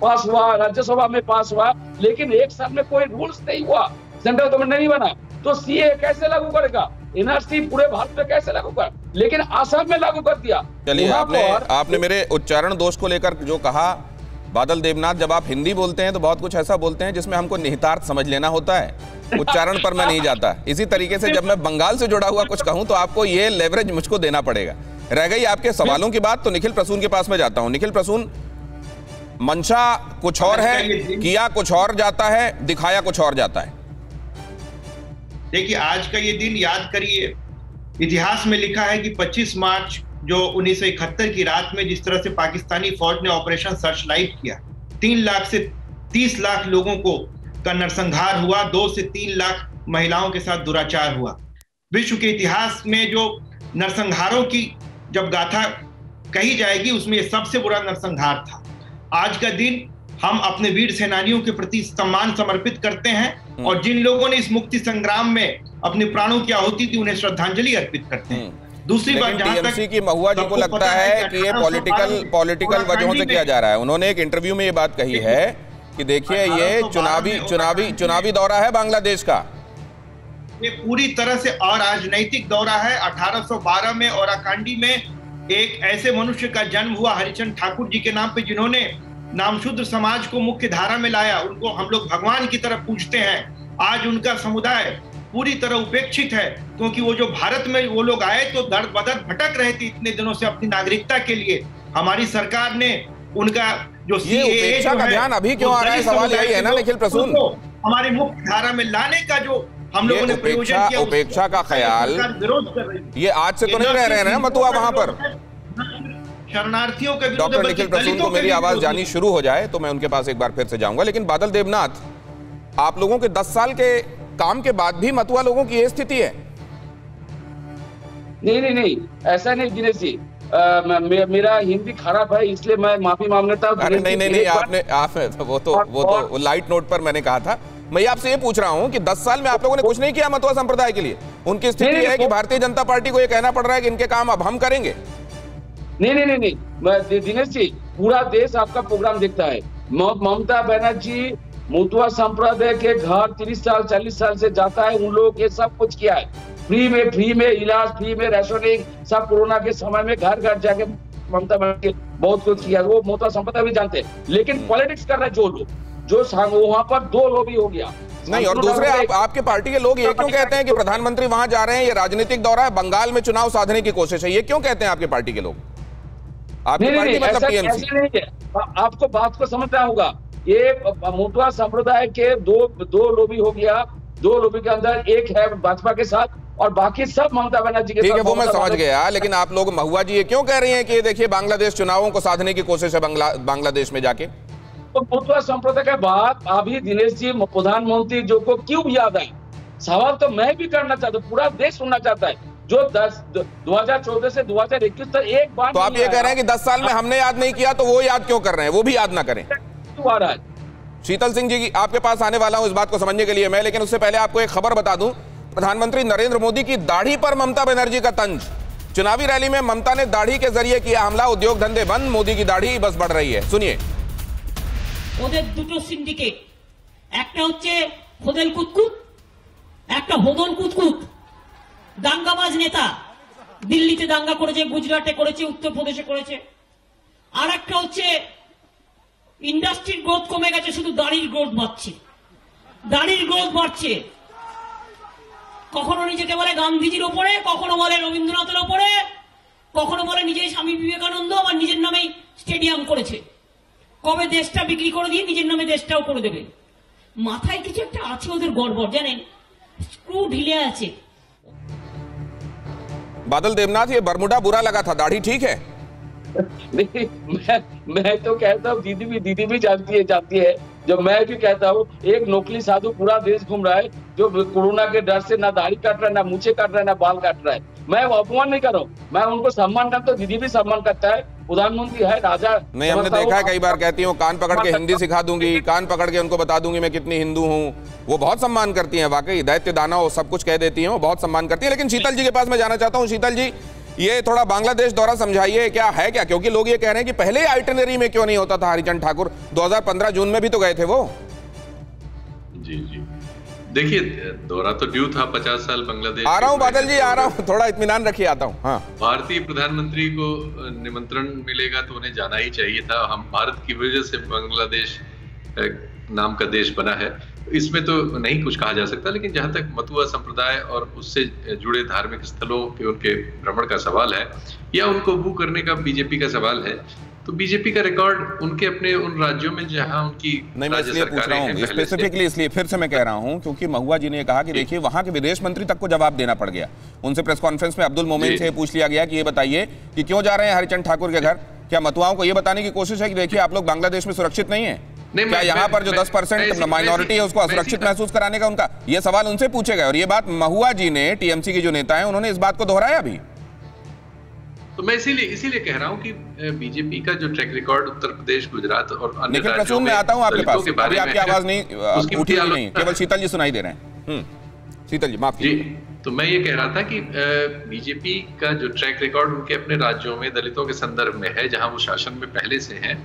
पास हुआ, राज्यसभा में पास हुआ, लेकिन 1 साल में कोई रूल्स नहीं हुआ, सेंट्रल गवर्नमेंट नहीं बना, तो सीएए कैसे लागू करेगा? एनआरसी पूरे भारत में कैसे लागू कर? लेकिन आसाम में लागू कर दिया। चलिए, आपने मेरे उच्चारण दोष को लेकर जो कहा, बादल देवनाथ, जब आप हिंदी बोलते हैं तो बहुत कुछ ऐसा बोलते हैं जिसमें हमको निहितार्थ समझ लेना होता है, उच्चारण पर मैं नहीं जाता। इसी तरीके से जब मैं बंगाल से जुड़ा हुआ कुछ कहूं तो आपको ये लेवरेज मुझको देना पड़ेगा। रह गई आपके सवालों की बात, तो निखिल प्रसून के पास में जाता हूं। निखिल प्रसून, मंशा कुछ और है, किया कुछ और जाता है, दिखाया कुछ और जाता है। देखिए, आज का ये दिन याद करिए, इतिहास में लिखा है कि 25 मार्च जो 1971 की रात में जिस तरह से पाकिस्तानी फौज ने ऑपरेशन सर्च लाइट किया, 3 लाख से 30 लाख लोगों का नरसंहार हुआ, 2 से 3 लाख महिलाओं के साथ दुराचार हुआ। विश्व के इतिहास में जो नरसंहारों की जब गाथा कही जाएगी, उसमें सबसे बुरा नरसंहार था। आज का दिन हम अपने वीर सेनानियों के प्रति सम्मान समर्पित करते हैं, और जिन लोगों ने इस मुक्ति संग्राम में अपने प्राणों की आहुति दी, उन्हें श्रद्धांजलि अर्पित करते हैं। दूसरी बात, जहां तक की महुआ जी को लगता है कि ये पॉलिटिकल वजहों से किया जा रहा है। उन्होंने एक इंटरव्यू में ये बात कही है कि देखिए, ये चुनावी दौरा है बांग्लादेश का, ये पूरी तरह से अराजनैतिक दौरा है। 1812 में औराकांडी में एक ऐसे मनुष्य का जन्म हुआ हरिचंद ठाकुर जी के नाम पे, जिन्होंने नामशूद्र समाज को मुख्य धारा में लाया। उनको हम लोग भगवान की तरह पूजते हैं। आज उनका समुदाय पूरी तरह उपेक्षित है, क्योंकि वो जो भारत में वो लोग आए तो दर्द बदर भटक रहे थे इतने दिनों से अपनी नागरिकता के लिए। हमारी सरकार ने उनका जो सीएए का ध्यान अभी क्यों आ रहा है, सवाल यही है ना निखिल प्रसून। हमारी मुख्य धारा में लाने का जो हम लोगों ने प्रयोजन किया, उपेक्षा का ख्याल विरोध कर रही है। ये आज से तो नहीं रह रहे हैं ना मतुआ वहां पर। शरणार्थियों के विरुद्ध डॉक्टर निखिल प्रसून को मेरी आवाज जानी शुरू हो जाए तो मैं उनके पास एक बार फिर से जाऊंगा। लेकिन बादल देवनाथ, आप लोगों के 10 साल के काम के बाद भी मतुआ लोगों की ये स्थिति है? नहीं, ऐसा नहीं दिनेश जी। मेरा हिंदी खराब है, इसलिए मैं माफी मांगता हूं। नहीं, आपने वो तो लाइट नोट पर मैंने कहा था। मैं आपसे ये पूछ रहा हूं कि 10 साल में आप लोगों ने कुछ नहीं किया मतुआ संप्रदाय के लिए। उनकी स्थिति है कि भारतीय जनता पार्टी को ये कहना पड़ रहा है कि इनके काम अब हम करेंगे। नहीं, दिनेश जी, पूरा देश आपका प्रोग्राम देखता है। ममता बनर्जी मुतवा संप्रदाय के घर 30 साल 40 साल से जाता है, उन लोगों के सब कुछ किया है, फ्री में इलाज, फ्री में राशनिंग, सब कोरोना के समय में घर घर जाके ममता बनर्जी बहुत कुछ किया। वो मुतवा संप्रदाय भी जानते हैं, लेकिन पॉलिटिक्स कर रहे जो लोग, जो वहां पर 2 लॉबी हो गया। नहीं, और दूसरे आपके पार्टी के लोग ये क्यों कहते हैं कि प्रधानमंत्री वहां जा रहे हैं, ये राजनीतिक दौरा है, बंगाल में चुनाव साधने की कोशिश है, ये क्यों कहते हैं आपके पार्टी के लोग? आपकी पार्टी मतलब टीएमसी नहीं है। आपको बात को समझना होगा। ये मुतवा संप्रदाय के दो लॉबी हो गया। 2 लॉबी के अंदर एक है भाजपा के साथ, और बाकी सब ममता बनर्जी के साथ। ठीक है, वो मैं समझ गया। लेकिन आप लोग, महुआ जी ये क्यों कह रही हैं कि देखिए बांग्लादेश चुनावों को साधने की कोशिश है बांग्लादेश में जाके? तो मुतवा संप्रदाय के बाद अभी दिनेश जी प्रधानमंत्री जो को क्यों याद आए, सवाल तो मैं भी करना चाहता हूँ, पूरा देश सुनना चाहता है। जो 2014 से 2021 तक एक बार, तो आप ये कह रहे हैं कि 10 साल में हमने याद नहीं किया, तो वो याद क्यों कर रहे हैं? वो भी याद ना करें। शीतल सिंह जी, आपके पास आने वाला हूं इस बात को समझने के लिए मैं, लेकिन उससे पहले आपको एक खबर बता दूं। प्रधानमंत्री नरेंद्र मोदी की दाढ़ी पर ममता बनर्जी का तंज। चुनावी रैली में ममता ने दाढ़ी के जरिए किया हमला, उद्योग धंधे बंद, मोदी की दाढ़ी बस बढ़ रही है। सुनिए। ওদের দুটো সিন্ডিকেট, একটা হচ্ছে হোদেল কুতকুত, একটা হোদন কুতকুত, দাঙ্গাবাজ নেতা, দিল্লিতে দাঙ্গা করেছে, গুজরাটে করেছে, উত্তরপ্রদেশে করেছে। আর একটা হচ্ছে ইন্ডাস্ট্রির গ্রোথ কমে গেছে, শুধু দাড়ির গ্রোথ বাড়ছে, দাড়ির গ্রোথ বাড়ছে। কখনো নিজেকে বলে গান্ধীজির ওপরে, কখনো বলে রবীন্দ্রনাথের ওপরে, কখনো বলে নিজেই স্বামী বিবেকানন্দ আমার নিজের নামে স্টেডিয়াম করেছে। কবে দেশটা বিক্রি করে দিয়ে নিজের নামে দেশটাও করে দেবে। মাথায় কিছু একটা আছে ওদের গড়বড়, জানেন, স্ক্রু ঢিলে আছে। बादल देवनाथ, ये बरमुडा बुरा लगा था, दाढ़ी ठीक है? नहीं, मैं तो कहता हूँ दीदी भी जानती है। जो मैं भी कहता हूँ, एक नकली साधु पूरा देश घूम रहा है, जो कोरोना के डर से ना दाढ़ी काट रहा है, ना मूछे काट रहा है, ना बाल काट रहा है। मैं अपमान नहीं कर रहा हूँ, मैं उनको सम्मान करता हूँ, दीदी भी सम्मान करता है, प्रधानमंत्री है, राजा नहीं। हमने देखा है कई बार कहती हूँ कान पकड़ के हिंदी सिखा दूंगी, कान पकड़ के उनको बता दूंगी मैं कितनी हिंदू हूँ। वो बहुत सम्मान करती हैं, वाकई दैत्य दानव सब कुछ कह देती हैं, वो बहुत सम्मान करती है। लेकिन शीतल जी के पास मैं जाना चाहता हूँ। शीतल जी, ये थोड़ा बांग्लादेश दौरा समझाइए, क्या है क्या? क्योंकि लोग ये कह रहे हैं कि पहले आइटिनरी में क्यों नहीं होता था हरिचंद ठाकुर? 2015 जून में भी तो गए थे वो। जी जी, देखिए दौरा तो ड्यू था, 50 साल बांग्लादेश। आ रहा हूँ बादल जी, आ रहा हूँ, थोड़ा इत्मीनान रखिए, आता हूँ। हाँ, भारतीय प्रधानमंत्री को निमंत्रण मिलेगा तो उन्हें जाना ही चाहिए था। हम भारत की वजह से बांग्लादेश नाम का देश बना है, इसमें तो नहीं कुछ कहा जा सकता। लेकिन जहां तक मतुआ संप्रदाय और उससे जुड़े धार्मिक स्थलों के उनके भ्रमण का सवाल है, या उनको बू करने का बीजेपी का सवाल है, तो बीजेपी का रिकॉर्ड उनके अपने उन राज्यों में जहां उनकी नहीं, मैं इसलिए पूछ रहा हूँ स्पेसिफिकली, इसलिए फिर से मैं कह रहा हूँ क्योंकि महुआ जी ने कहा कि देखिए वहां के विदेश मंत्री तक को जवाब देना पड़ गया। उनसे प्रेस कॉन्फ्रेंस में अब्दुल मोमेन से पूछ लिया गया कि ये बताइए कि क्यों जा रहे हैं हरिचंद ठाकुर के घर? क्या मतुआओं को ये बताने की कोशिश है कि देखिए आप लोग बांग्लादेश में सुरक्षित नहीं है? क्या यहाँ पर जो 10% माइनॉरिटी है उसको असुरक्षित महसूस कराने का उनका ये सवाल उनसे पूछे गए? और ये बात महुआ जी ने, टीएमसी के जो नेता हैं, उन्होंने इस बात को दोहराया भी। तो मैं इसीलिए कह रहा हूँ कि बीजेपी का जो ट्रैक रिकॉर्ड उत्तर प्रदेश, गुजरात और अन्य राज्यों में आता हूँ आपके पास, अभी आपकी आवाज नहीं उठी नहीं, केवल शीतल जी सुनाई दे रहे हैं। शीतल जी माफ कीजिए। तो मैं ये कह रहा था कि बीजेपी का जो ट्रैक रिकॉर्ड उनके अपने राज्यों में दलितों के संदर्भ में है, जहां वो शासन में पहले से हैं,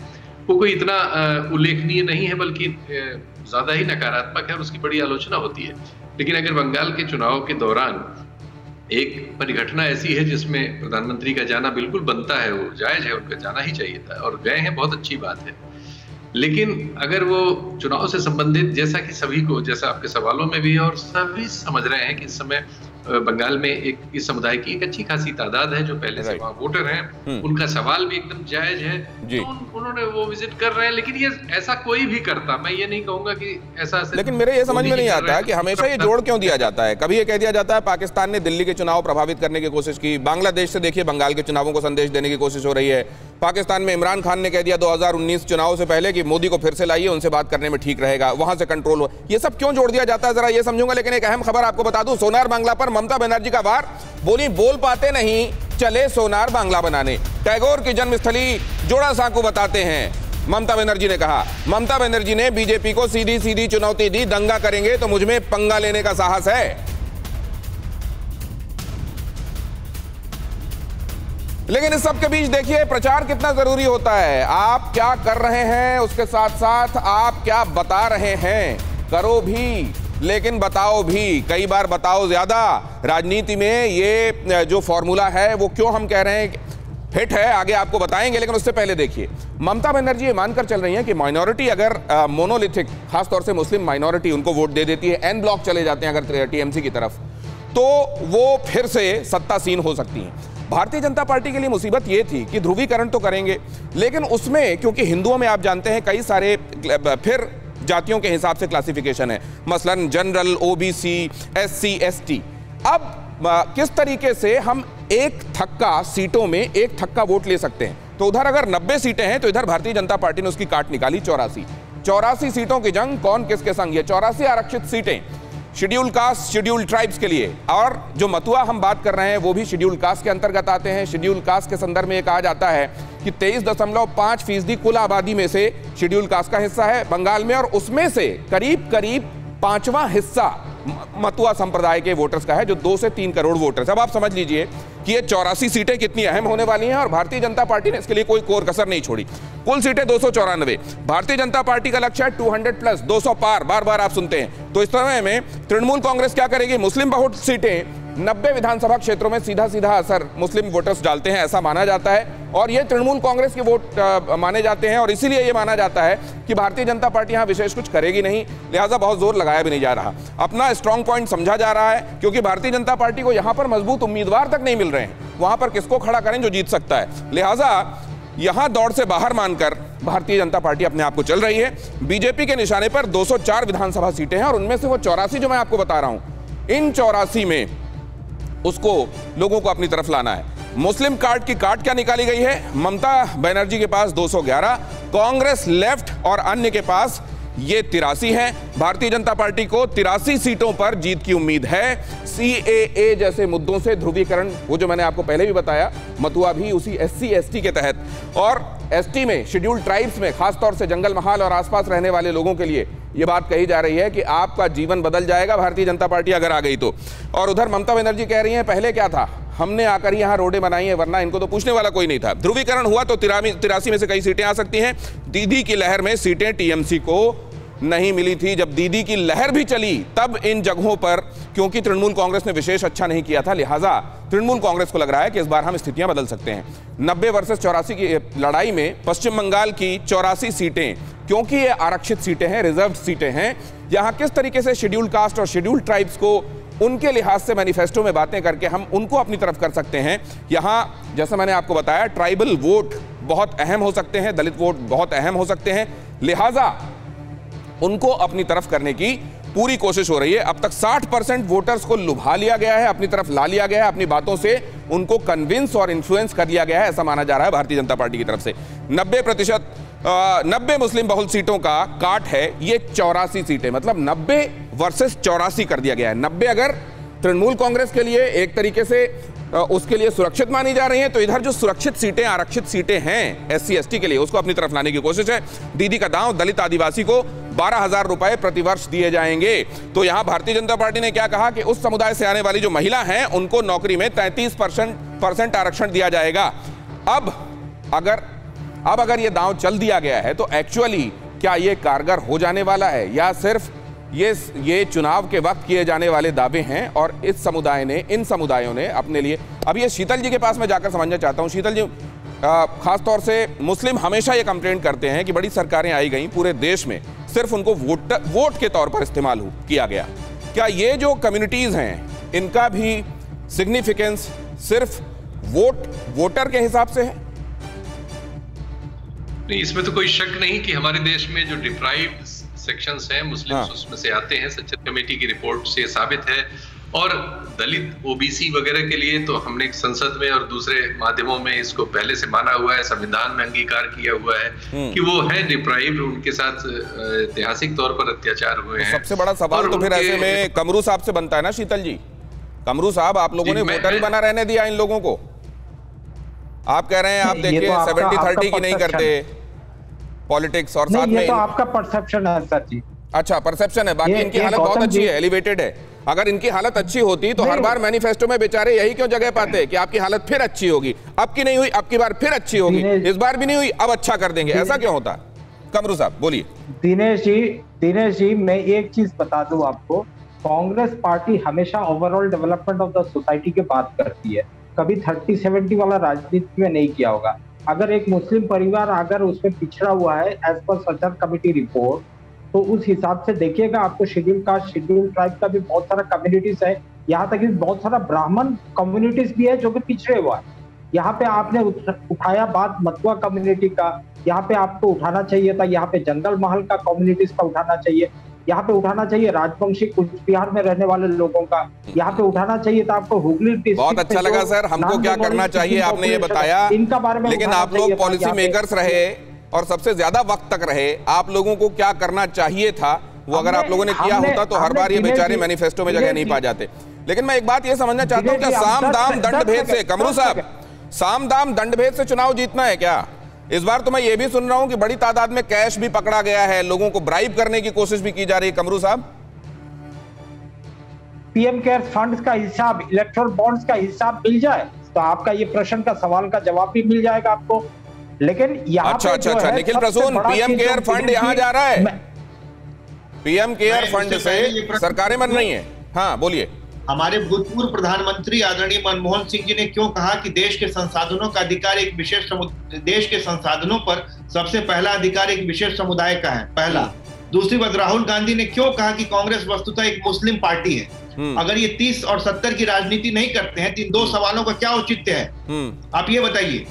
वो कोई इतना उल्लेखनीय नहीं है, बल्कि ज्यादा ही नकारात्मक है और उसकी बड़ी आलोचना होती है। लेकिन अगर बंगाल के चुनाव के दौरान एक परिघटना ऐसी है जिसमें प्रधानमंत्री का जाना बिल्कुल बनता है, वो जायज है, उनका जाना ही चाहिए था और गए हैं, बहुत अच्छी बात है। लेकिन अगर वो चुनाव से संबंधित, जैसा कि सभी को, जैसा आपके सवालों में भी है और सभी समझ रहे हैं कि इस समय बंगाल में इस समुदाय की एक अच्छी खासी तादाद है जो पहले से वहां वोटर हैं, उनका सवाल भी एकदम जायज है, तो उन्होंने वो विजिट कर रहे हैं। लेकिन ये ऐसा कोई भी करता, मैं ये नहीं कहूंगा कि ऐसा, लेकिन मेरे ये समझ में नहीं आता है कि हमेशा ये जोड़ क्यों दिया जाता है। कभी ये कह दिया जाता है पाकिस्तान ने दिल्ली के चुनाव प्रभावित करने की कोशिश की, बांग्लादेश से देखिए बंगाल के चुनावों को संदेश देने की कोशिश हो रही है। पाकिस्तान में इमरान खान ने कह दिया 2019 चुनाव से पहले कि मोदी को फिर से लाइए, उनसे बात करने में ठीक रहेगा, वहां से कंट्रोल हो। ये सब क्यों जोड़ दिया जाता है जरा ये समझूंगा। लेकिन एक अहम खबर आपको बता दूं, सोनार बांग्ला पर ममता बनर्जी का वार, बोली बोल पाते नहीं, चले सोनार बांग्ला बनाने। टैगोर की जन्मस्थली जोड़ा सांकू बताते हैं, ममता बनर्जी ने कहा। ममता बनर्जी ने बीजेपी को सीधी सीधी चुनौती दी, दंगा करेंगे तो मुझ में पंगा लेने का साहस है। लेकिन इस सब के बीच देखिए प्रचार कितना जरूरी होता है। आप क्या कर रहे हैं, उसके साथ साथ आप क्या बता रहे हैं। करो भी लेकिन बताओ भी, कई बार बताओ ज्यादा। राजनीति में ये जो फॉर्मूला है वो क्यों हम कह रहे हैं हिट है, आगे आपको बताएंगे। लेकिन उससे पहले देखिए, ममता बनर्जी ये मानकर चल रही हैं कि माइनॉरिटी अगर मोनोलिथिक, खासतौर से मुस्लिम माइनॉरिटी, उनको वोट दे देती है, एन ब्लॉक चले जाते हैं अगर टीएमसी की तरफ, तो वो फिर से सत्तासीन हो सकती हैं। भारतीय जनता पार्टी के लिए मुसीबत ये थी कि ध्रुवीकरण तो करेंगे, लेकिन उसमें क्योंकि हिंदुओं में आप जानते हैं कई सारे फिर जातियों के हिसाब से क्लासिफिकेशन है, मसलन जनरल, ओबीसी, एससी, एसटी। अब किस तरीके से हम एक थक्का सीटों में एक थक्का वोट ले सकते हैं? तो उधर अगर 90 सीटें हैं तो इधर भारतीय जनता पार्टी ने उसकी काट निकाली 84 सीटों की जंग, कौन किसके संग। ये 84 आरक्षित सीटें शेड्यूल कास्ट, शेड्यूल ट्राइब्स के लिए, और जो मतुआ हम बात कर रहे हैं वो भी शेड्यूल कास्ट के अंतर्गत आते हैं। शेड्यूल कास्ट के संदर्भ में ये कहा जाता है कि 23.5% कुल आबादी में से शेड्यूल कास्ट का हिस्सा है बंगाल में, और उसमें से करीब 5वां हिस्सा मतुआ संप्रदाय के वोटर्स का है, जो 2 से 3 करोड़ वोटर्स। अब आप समझ लीजिए कि ये 84 सीटें कितनी अहम होने वाली हैं, और भारतीय जनता पार्टी ने इसके लिए कोई कोर कसर नहीं छोड़ी। कुल सीटें 294, भारतीय जनता पार्टी का लक्ष्य है 200+, 200 पार, बार बार आप सुनते हैं। तो इस समय में तृणमूल कांग्रेस क्या करेगी? मुस्लिम बहुत सीटें 90 विधानसभा क्षेत्रों में सीधा सीधा असर मुस्लिम वोटर्स डालते हैं, ऐसा माना जाता है। और ये तृणमूल कांग्रेस के वोट माने जाते हैं, और इसीलिए ये माना जाता है कि भारतीय जनता पार्टी यहाँ विशेष कुछ करेगी नहीं, लिहाजा बहुत जोर लगाया भी नहीं जा रहा। अपना स्ट्रांग पॉइंट समझा जा रहा है, क्योंकि भारतीय जनता पार्टी को यहाँ पर मजबूत उम्मीदवार तक नहीं मिल रहे हैं। वहां पर किसको खड़ा करें जो जीत सकता है, लिहाजा यहां दौड़ से बाहर मानकर भारतीय जनता पार्टी अपने आप को चल रही है। बीजेपी के निशाने पर 204 विधानसभा सीटें हैं, और उनमें से वो 84 जो मैं आपको बता रहा हूं, इन 84 में उसको लोगों को अपनी तरफ लाना है। मुस्लिम कार्ड की काट क्या निकाली गई है? ममता बनर्जी के पास 211, कांग्रेस, लेफ्ट और अन्य के पास ये 83 हैं। भारतीय जनता पार्टी को 83 सीटों पर जीत की उम्मीद है। CAA जैसे मुद्दों से ध्रुवीकरण, वो जो मैंने आपको पहले भी बताया, मथुआ भी उसी SC ST के तहत, और ST में, शेड्यूल्ड ट्राइब्स में, खासतौर से जंगल महाल और आसपास रहने वाले लोगों के लिए ये बात कही जा रही है कि आपका जीवन बदल जाएगा भारतीय जनता पार्टी अगर आ गई तो। और उधर ममता बनर्जी कह रही हैं पहले क्या था, हमने आकर यहाँ रोडें बनाई हैं, वरना इनको तो पूछने वाला कोई नहीं था। ध्रुवीकरण हुआ तो 83 में से कई सीटें आ सकती हैं। दीदी की लहर में सीटें TMC को नहीं मिली थी। जब दीदी की लहर भी चली तब इन जगहों पर, क्योंकि तृणमूल कांग्रेस ने विशेष अच्छा नहीं किया था, लिहाजा तृणमूल कांग्रेस को लग रहा है कि इस बार हम स्थितियां बदल सकते हैं। 90 वर्सेस 84 की लड़ाई में पश्चिम बंगाल की 84 सीटें, क्योंकि ये आरक्षित सीटें हैं, रिजर्व सीटें हैं, यहां किस तरीके से शेड्यूल्ड कास्ट और शेड्यूल्ड ट्राइब्स को उनके लिहाज से मैनिफेस्टो में बातें करके हम उनको अपनी तरफ कर सकते हैं। यहां जैसा मैंने आपको बताया, ट्राइबल वोट बहुत अहम हो सकते हैं, दलित वोट बहुत अहम हो सकते हैं, लिहाजा उनको अपनी तरफ करने की पूरी कोशिश हो रही है। अब तक 60% वोटर्स को लुभा लिया गया है, अपनी तरफ ला लिया गया है, अपनी बातों से उनको कन्विंस और इन्फ्लुएंस कर लिया गया है, ऐसा माना जा रहा है भारतीय जनता पार्टी की तरफ से। 90 मुस्लिम बहुल सीटों का काट है, ये 84 सीटें, मतलब 90 वर्सेस 84 कर दिया गया है। 90 अगर तृणमूल कांग्रेस के लिए एक तरीके से उसके लिए सुरक्षित मानी जा रही हैं, तो इधर जो सुरक्षित सीटें, आरक्षित सीटें हैं SC ST के लिए, उसको अपनी तरफ लाने की कोशिश है। दीदी का दांव, दलित आदिवासी को 12,000 रुपए प्रतिवर्ष दिए जाएंगे। तो यहां भारतीय जनता पार्टी ने क्या कहा कि उस समुदाय से आने वाली जो महिला हैं उनको नौकरी में 33% आरक्षण दिया जाएगा। अब अगर ये दांव चल दिया गया है तो एक्चुअली क्या ये कारगर हो जाने वाला है, या सिर्फ ये चुनाव के वक्त किए जाने वाले दावे हैं और इस समुदाय ने, इन समुदायों ने अपने लिए। अब ये शीतल जी के पास मैं जाकर समझना चाहता हूं। शीतल जी, खासतौर से मुस्लिम हमेशा ये कंप्लेंट करते हैं कि बड़ी सरकारें आई गई पूरे देश में, सिर्फ उनको वोट के तौर पर इस्तेमाल किया गया। क्या ये जो कम्युनिटीज हैं इनका भी सिग्निफिकेंस सिर्फ वोटर के हिसाब से है? नहीं, इसमें तो कोई शक नहीं कि हमारे देश में जो डिप्राइव्ड सेक्शंस हैं, मुस्लिम्स उसमें से आते हैं। सच्चर कमेटी की रिपोर्ट से साबित है। और दलित, OBC वगैरह के लिए तो हमने संसद में और दूसरे माध्यमों में इसको पहले से माना हुआ है, संविधान में अंगीकार किया हुआ है कि वो है डिप्राइव्ड, उनके साथ ऐतिहासिक तौर पर अत्याचार हुए हैं। सबसे बड़ा सवाल तो फिर ऐसे में कमरू साहब से बनता है ना शीतल जी। कमरू साहब, आप लोगों ने वोटर ही बना रहने दिया इन लोगों को। आप कह रहे हैं, आप देखिए 70-30 की नहीं करते पॉलिटिक्स, और साथ में ये तो आपका परसेप्शन है सर जी। अच्छा, परसेप्शन है, बाकी इनकी हालत बहुत अच्छी है, एलिवेटेड है। अगर इनकी हालत अच्छी होती तो हर बार मैनिफेस्टो में बेचारे यही क्यों जगह पाते कि आपकी हालत फिर अच्छी होगी, अब की नहीं हुई, अब की बार फिर अच्छी होगी, इस बार भी नहीं हुई, अब अच्छा कर देंगे, ऐसा क्यों होता? कमरू साहब बोलिए। दिनेश जी मैं एक चीज बता दूं आपको, कांग्रेस पार्टी हमेशा overall development of the society की बात करती है, कभी 30-70 वाला राजनीति में नहीं किया होगा। अगर एक मुस्लिम परिवार अगर उसमें पिछड़ा हुआ है as per Sachar committee report, तो उस हिसाब से देखिएगा आपको शेड्यूल कास्ट, शेड्यूल ट्राइब का भी बहुत सारा कम्युनिटीज है, यहाँ तक कि बहुत सारा ब्राह्मण कम्युनिटीज भी है जो कि पिछड़े हुआ है। यहाँ पे आपने उठाया बात मथुआ कम्युनिटी का, यहाँ पे आपको उठाना चाहिए था, यहाँ पे जंगल महल का कम्युनिटीज का उठाना चाहिए, यहाँ पे उठाना चाहिए राजवंशी कुछ बिहार में रहने वाले लोगों का, यहाँ पे उठाना चाहिए था आपको हुगली। बहुत अच्छा लगा सर, हमको क्या करना चाहिए आपने ये बताया, इनका बारे में लेकिन आप लोग पॉलिसी मेकर्स रहे और सबसे ज्यादा वक्त तक रहे, आप लोगों को क्या करना चाहिए था वो अगर आप लोगों ने किया होता तो हर बार ये बेचारे मैनिफेस्टो में जगह नहीं पा जाते। लेकिन मैं एक बात ये समझना चाहता हूँ, क्या साम दाम दंड भेद से, कमरू साहब, साम दाम दंड भेद से चुनाव जीतना है क्या? इस बार तो मैं ये भी सुन रहा हूं कि बड़ी तादाद में कैश भी पकड़ा गया है, लोगों को ब्राइब करने की कोशिश भी की जा रही है। कमरू साहब, पीएम केयर्स फंड्स का हिसाब, इलेक्ट्रल बॉन्ड्स का हिसाब मिल जाए तो आपका ये प्रश्न का सवाल का जवाब भी मिल जाएगा आपको। लेकिन यहाँ अच्छा, Nikhil Prasoon, PM care fund यहाँ जा रहा है, पीएम केयर फंड से सरकारें बन रही हैं। हाँ बोलिए। हमारे भूतपूर्व प्रधानमंत्री आदरणीय मनमोहन सिंह जी ने क्यों कहा कि देश के संसाधनों का अधिकार एक विशेष देश के संसाधनों पर सबसे पहला अधिकार एक विशेष समुदाय का है, पहला। दूसरी बात, राहुल गांधी ने क्यों कहा कि कांग्रेस वस्तुतः एक मुस्लिम पार्टी है। अगर ये 30 और 70 की राजनीति नहीं करते हैं तो इन दो सवालों का क्या औचित्य है, आप ये बताइए।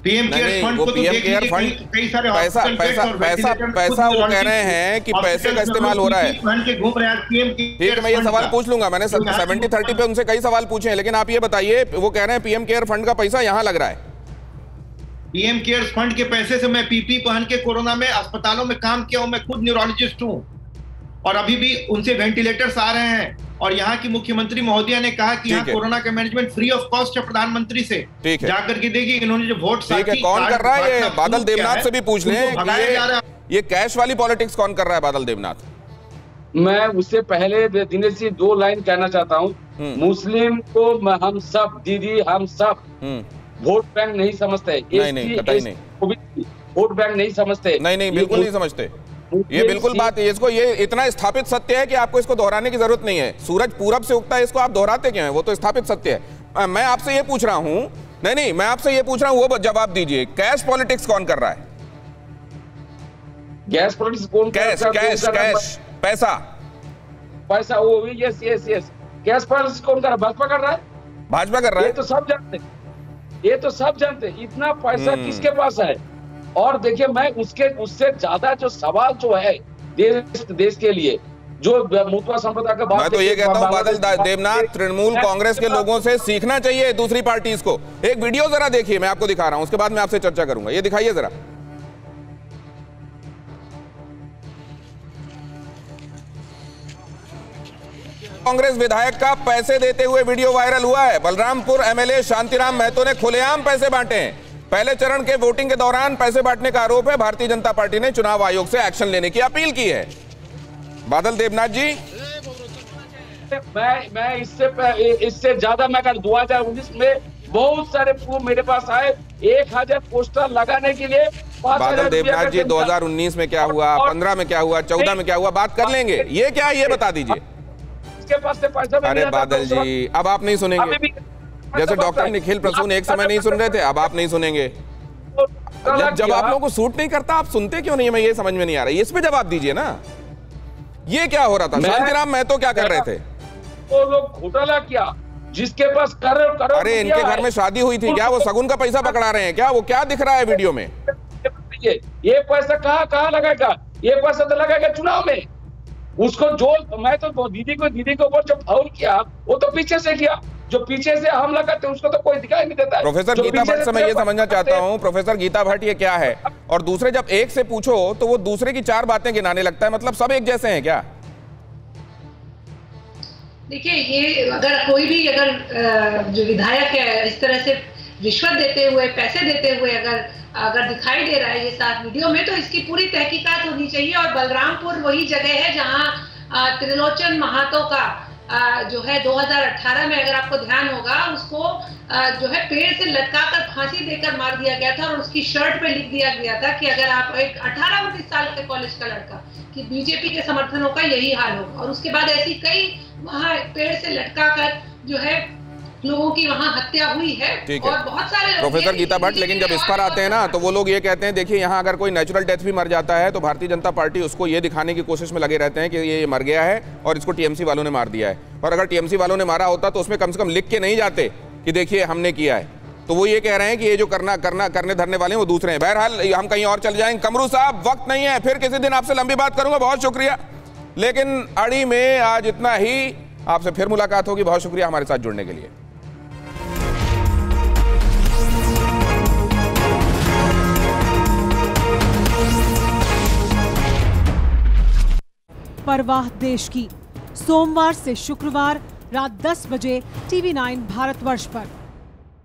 पीएम केयर फंड को तो देख लीजिए, कई सारे पैसा वो कह रहे हैं कि पैसे का इस्तेमाल हो रहा है, घूम रहे हैं पीएम। ठीक है, मैं ये सवाल पूछ लूंगा, मैंने 70-30 पे उनसे कई सवाल पूछे हैं, लेकिन आप ये बताइए, वो कह रहे हैं पीएम केयर फंड का पैसा यहाँ लग रहा है। पीएम केयर्स फंड के पैसे से मैं पीपी पहन के कोरोना में अस्पतालों में काम किया हूं, मैं खुद न्यूरोलॉजिस्ट हूं, और अभी भी उनसे वेंटिलेटर्स आ रहे हैं। और यहाँ की मुख्यमंत्री महोदया ने कहा कि यहाँ कोरोना का मैनेजमेंट फ्री ऑफ कॉस्ट है प्रधानमंत्री से, जाकर के देखिए इन्होंने जो वोट कौन कर रहा है, ये बादल देवनाथ से भी पूछ लें, ये कैश वाली पॉलिटिक्स कौन कर रहा है बादल देवनाथ। मैं उससे पहले दिनेश जी 2 लाइन कहना चाहता हूँ। मुस्लिम को हम सब, दीदी हम सब वोट बैंक नहीं समझते, नहीं वोट बैंक नहीं समझते, नहीं बिल्कुल नहीं समझते, ये बिल्कुल बात है। इसको ये इतना स्थापित सत्य है कि आपको इसको दोहराने की जरूरत नहीं है। सूरज पूरब से उगता है, इसको आप दोहराते क्यों हैं, वो तो स्थापित सत्य है। मैं आपसे ये पूछ रहा हूँ, नहीं मैं आपसे ये पूछ रहा हूँ, वो जवाब दीजिए, कैश पॉलिटिक्स कौन कर रहा है। गैस पॉलिटिक्स कौन, कैश पैसा वो यस गैस पॉलिटिक्स कौन कर रहा है, भाजपा कर रहा है, भाजपा कर रहा है, ये तो सब जानते, इतना पैसा किसके पास है। और देखिए, मैं उससे ज्यादा जो सवाल जो है देश के लिए, जो मुतवा संप्रदाय का बात, मैं तो ये कहता हूँ बादल देवनाथ, तृणमूल कांग्रेस के लोगों से सीखना चाहिए दूसरी पार्टीज को। एक वीडियो जरा देखिए, मैं आपको दिखा रहा हूं, उसके बाद मैं आपसे चर्चा करूंगा। ये दिखाइए जरा। कांग्रेस विधायक का पैसे देते हुए वीडियो वायरल हुआ है। बलरामपुर एमएलए शांतिराम महतो ने खुलेआम पैसे बांटे हैं। पहले चरण के वोटिंग के दौरान पैसे बांटने का आरोप है। भारतीय जनता पार्टी ने चुनाव आयोग से एक्शन लेने की अपील की है। बादल देवनाथ जी, मैं इससे ज्यादा मैं कर 2019 में बहुत सारे मेरे पास आए, 1000 पोस्टर लगाने के लिए। बादल देवनाथ जी, 2019 में क्या हुआ, 15 में क्या हुआ, 14 में क्या हुआ, बात कर लेंगे। ये क्या, ये बता दीजिए। इसके पास से पैसा, अरे बादल जी, अब आप नहीं सुनेंगे, जैसे डॉक्टर निखिल प्रसून एक समय नहीं सुन रहे थे, अब आप नहीं सुनेंगे। जब आप लोगों को सूट नहीं करता, आप सुनते क्यों नहीं है, मैं ये समझ में नहीं आ रहा है। इस पे जवाब दीजिए ना, ये क्या हो रहा था। शांतिराम महतो क्या कर रहे थे, वो लोग घोटाला किया, जिसके पास करोड़, अरे इनके घर में शादी हुई थी क्या, वो सगुन का पैसा पकड़ा रहे हैं क्या, वो क्या दिख रहा है वीडियो में। ये पैसा कहाँ लगाएगा, ये पैसा तो लगाएगा चुनाव में। उसको जो मैं तो दीदी के ऊपर जो फाउल किया, वो तो पीछे से किया, जो पीछे से हमला करते उसको तो कोई दिखाई नहीं देता है। प्रोफेसर गीता भट्ट से मैं ये समझना चाहता हूँ, प्रोफेसर गीता भट्ट, ये क्या है। और दूसरे, जब एक से पूछो तो वो दूसरे की 4 बातें गिनाने लगता है, मतलब सब एक जैसे हैं क्या। देखिए, ये अगर कोई भी जो विधायक है इस तरह से रिश्वत देते हुए, पैसे देते हुए अगर दिखाई दे रहा है ये साफ वीडियो में, तो इसकी पूरी तहकीकात होनी चाहिए। और बलरामपुर वही जगह है जहां त्रिलोचन महातो का जो है 2018 में, अगर आपको ध्यान होगा, उसको जो है पेड़ से लटकाकर फांसी देकर मार दिया गया था। और उसकी शर्ट पे लिख दिया गया था कि अगर आप एक 18-19 साल के कॉलेज का लड़का, कि बीजेपी के समर्थनों का यही हाल होगा। और उसके बाद ऐसी कई वहां पेड़ से लटकाकर जो है लोगों की वहां हत्या हुई है। और बहुत सारे प्रोफेसर गीता भट्ट, लेकिन जब इस पर आते हैं ना, तो वो लोग ये कहते हैं, देखिए यहाँ अगर कोई नेचुरल डेथ भी मर जाता है तो भारतीय जनता पार्टी उसको ये दिखाने की कोशिश में लगे रहते हैं कि ये मर गया है और इसको टीएमसी वालों ने मार दिया है। और अगर टीएमसी वालों ने मारा होता तो उसमें कम से कम लिख के नहीं जाते कि देखिए हमने किया है। तो वो ये कह रहे हैं कि ये जो करने धरने वाले हैं वो दूसरे हैं। बहरहाल हम कहीं और चल जाएंगे। कमरू साहब, वक्त नहीं है, फिर किसी दिन आपसे लंबी बात करूंगा, बहुत शुक्रिया। लेकिन अड़ी में आज इतना ही, आपसे फिर मुलाकात होगी। बहुत शुक्रिया हमारे साथ जुड़ने के लिए। परवाह देश की, सोमवार से शुक्रवार रात 10 बजे TV9 भारतवर्ष पर।